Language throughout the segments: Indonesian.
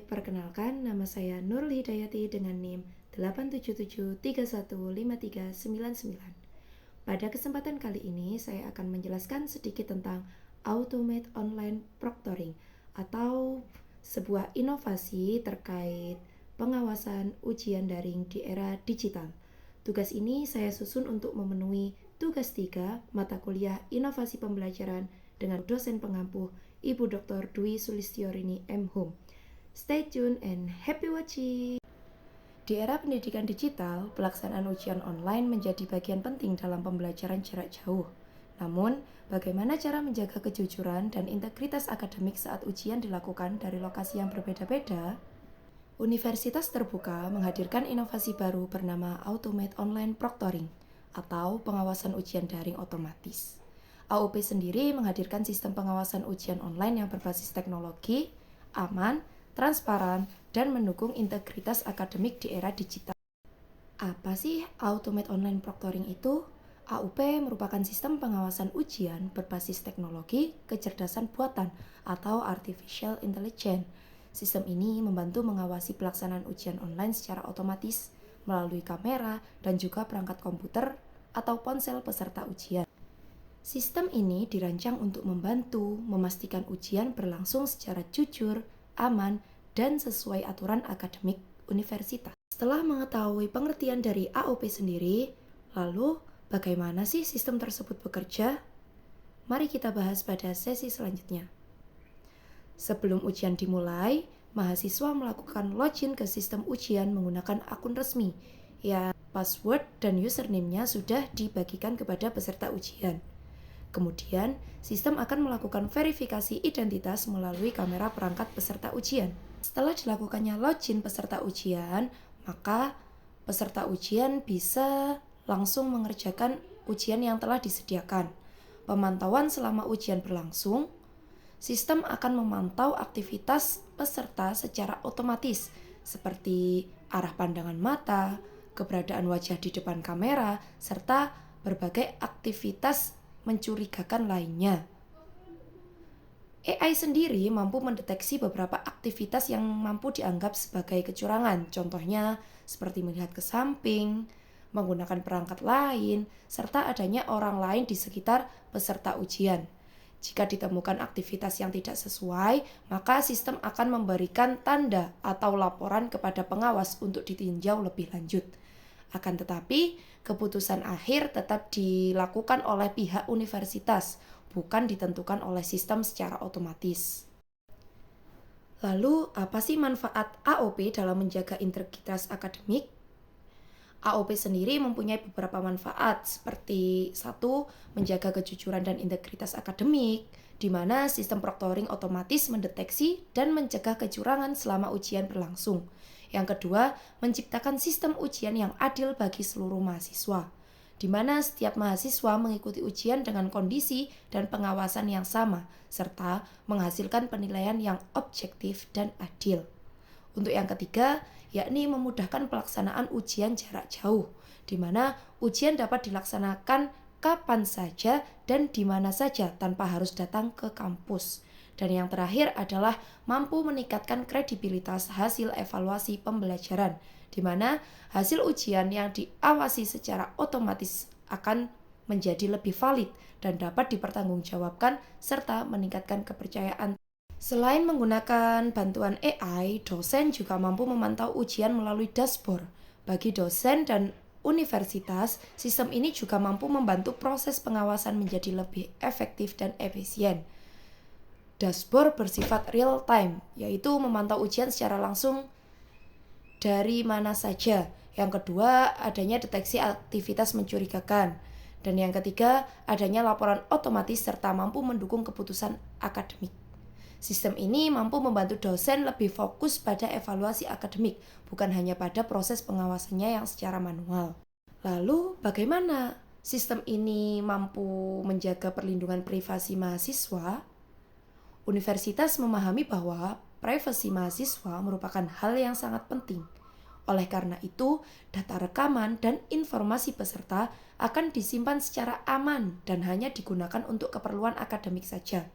perkenalkan nama saya Nurul Hidayati dengan NIM 877315399. Pada kesempatan kali ini saya akan menjelaskan sedikit tentang Automate Online Proctoring atau sebuah inovasi terkait pengawasan ujian daring di era digital. Tugas ini saya susun untuk memenuhi tugas 3 mata kuliah Inovasi Pembelajaran dengan dosen pengampu Ibu Dr. Dwi Sulistyorini M. Hum. Stay tuned and happy watching! Di era pendidikan digital, pelaksanaan ujian online menjadi bagian penting dalam pembelajaran jarak jauh. Namun, bagaimana cara menjaga kejujuran dan integritas akademik saat ujian dilakukan dari lokasi yang berbeda-beda? Universitas Terbuka menghadirkan inovasi baru bernama Automate Online Proctoring atau pengawasan ujian daring otomatis. AUP sendiri menghadirkan sistem pengawasan ujian online yang berbasis teknologi, aman, transparan, dan mendukung integritas akademik di era digital. Apa sih Automate Online Proctoring itu? AUP merupakan sistem pengawasan ujian berbasis teknologi kecerdasan buatan atau Artificial Intelligence. Sistem ini membantu mengawasi pelaksanaan ujian online secara otomatis melalui kamera dan juga perangkat komputer atau ponsel peserta ujian. Sistem ini dirancang untuk membantu memastikan ujian berlangsung secara jujur, aman, dan sesuai aturan akademik universitas. Setelah mengetahui pengertian dari AOP sendiri, lalu bagaimana sih sistem tersebut bekerja? Mari kita bahas pada sesi selanjutnya. Sebelum ujian dimulai, mahasiswa melakukan login ke sistem ujian menggunakan akun resmi, ya password dan username-nya sudah dibagikan kepada peserta ujian. Kemudian, sistem akan melakukan verifikasi identitas melalui kamera perangkat peserta ujian. Setelah dilakukannya login peserta ujian, maka peserta ujian bisa langsung mengerjakan ujian yang telah disediakan. Pemantauan selama ujian berlangsung, sistem akan memantau aktivitas peserta secara otomatis, seperti arah pandangan mata, keberadaan wajah di depan kamera, serta berbagai aktivitas mencurigakan lainnya. AI sendiri mampu mendeteksi beberapa aktivitas yang mampu dianggap sebagai kecurangan, contohnya seperti melihat ke samping, menggunakan perangkat lain, serta adanya orang lain di sekitar peserta ujian. Jika ditemukan aktivitas yang tidak sesuai, maka sistem akan memberikan tanda atau laporan kepada pengawas untuk ditinjau lebih lanjut. Akan tetapi, keputusan akhir tetap dilakukan oleh pihak universitas, bukan ditentukan oleh sistem secara otomatis. Lalu, apa sih manfaat AOP dalam menjaga integritas akademik? AOP sendiri mempunyai beberapa manfaat seperti 1. Menjaga kejujuran dan integritas akademik, di mana sistem proctoring otomatis mendeteksi dan mencegah kecurangan selama ujian berlangsung. Yang kedua, menciptakan sistem ujian yang adil bagi seluruh mahasiswa, di mana setiap mahasiswa mengikuti ujian dengan kondisi dan pengawasan yang sama, serta menghasilkan penilaian yang objektif dan adil. Untuk yang ketiga, yakni memudahkan pelaksanaan ujian jarak jauh, di mana ujian dapat dilaksanakan kapan saja dan di mana saja tanpa harus datang ke kampus. Dan yang terakhir adalah mampu meningkatkan kredibilitas hasil evaluasi pembelajaran, di mana hasil ujian yang diawasi secara otomatis akan menjadi lebih valid dan dapat dipertanggungjawabkan serta meningkatkan kepercayaan. Selain menggunakan bantuan AI, dosen juga mampu memantau ujian melalui dashboard. Bagi dosen dan universitas, sistem ini juga mampu membantu proses pengawasan menjadi lebih efektif dan efisien. Dashboard bersifat real time, yaitu memantau ujian secara langsung dari mana saja. Yang kedua, adanya deteksi aktivitas mencurigakan. Dan yang ketiga, adanya laporan otomatis serta mampu mendukung keputusan akademik. Sistem ini mampu membantu dosen lebih fokus pada evaluasi akademik, bukan hanya pada proses pengawasannya yang secara manual. Lalu, bagaimana sistem ini mampu menjaga perlindungan privasi mahasiswa? Universitas memahami bahwa privasi mahasiswa merupakan hal yang sangat penting. Oleh karena itu, data rekaman dan informasi peserta akan disimpan secara aman dan hanya digunakan untuk keperluan akademik saja.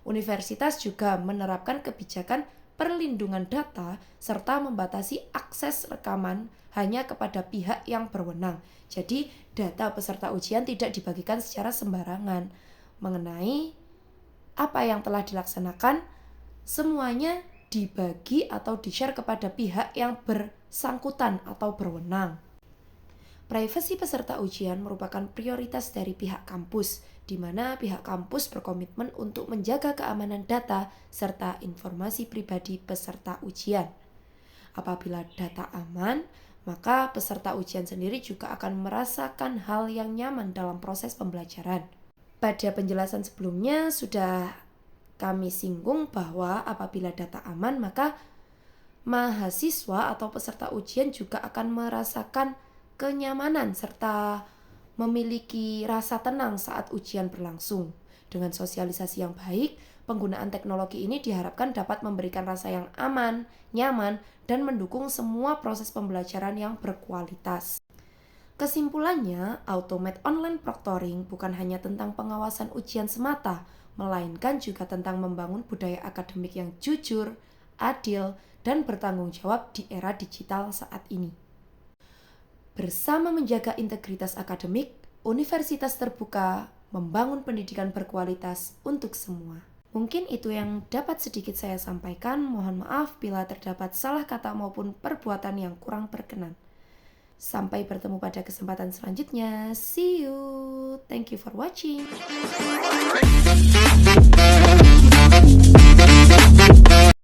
Universitas juga menerapkan kebijakan perlindungan data, serta membatasi akses rekaman hanya kepada pihak yang berwenang. Jadi, data peserta ujian tidak dibagikan secara sembarangan. Mengenai apa yang telah dilaksanakan, semuanya dibagi atau di-share kepada pihak yang bersangkutan atau berwenang. Privasi peserta ujian merupakan prioritas dari pihak kampus, di mana pihak kampus berkomitmen untuk menjaga keamanan data serta informasi pribadi peserta ujian. Apabila data aman, maka peserta ujian sendiri juga akan merasakan hal yang nyaman dalam proses pembelajaran. Pada penjelasan sebelumnya sudah kami singgung bahwa apabila data aman, maka mahasiswa atau peserta ujian juga akan merasakan kenyamanan serta memiliki rasa tenang saat ujian berlangsung. Dengan sosialisasi yang baik, penggunaan teknologi ini diharapkan dapat memberikan rasa yang aman, nyaman, dan mendukung semua proses pembelajaran yang berkualitas. Kesimpulannya, Automate Online Proctoring bukan hanya tentang pengawasan ujian semata, melainkan juga tentang membangun budaya akademik yang jujur, adil, dan bertanggung jawab di era digital saat ini. Bersama menjaga integritas akademik, universitas terbuka membangun pendidikan berkualitas untuk semua. Mungkin itu yang dapat sedikit saya sampaikan. Mohon maaf bila terdapat salah kata maupun perbuatan yang kurang berkenan. Sampai bertemu pada kesempatan selanjutnya. See you. Thank you for watching.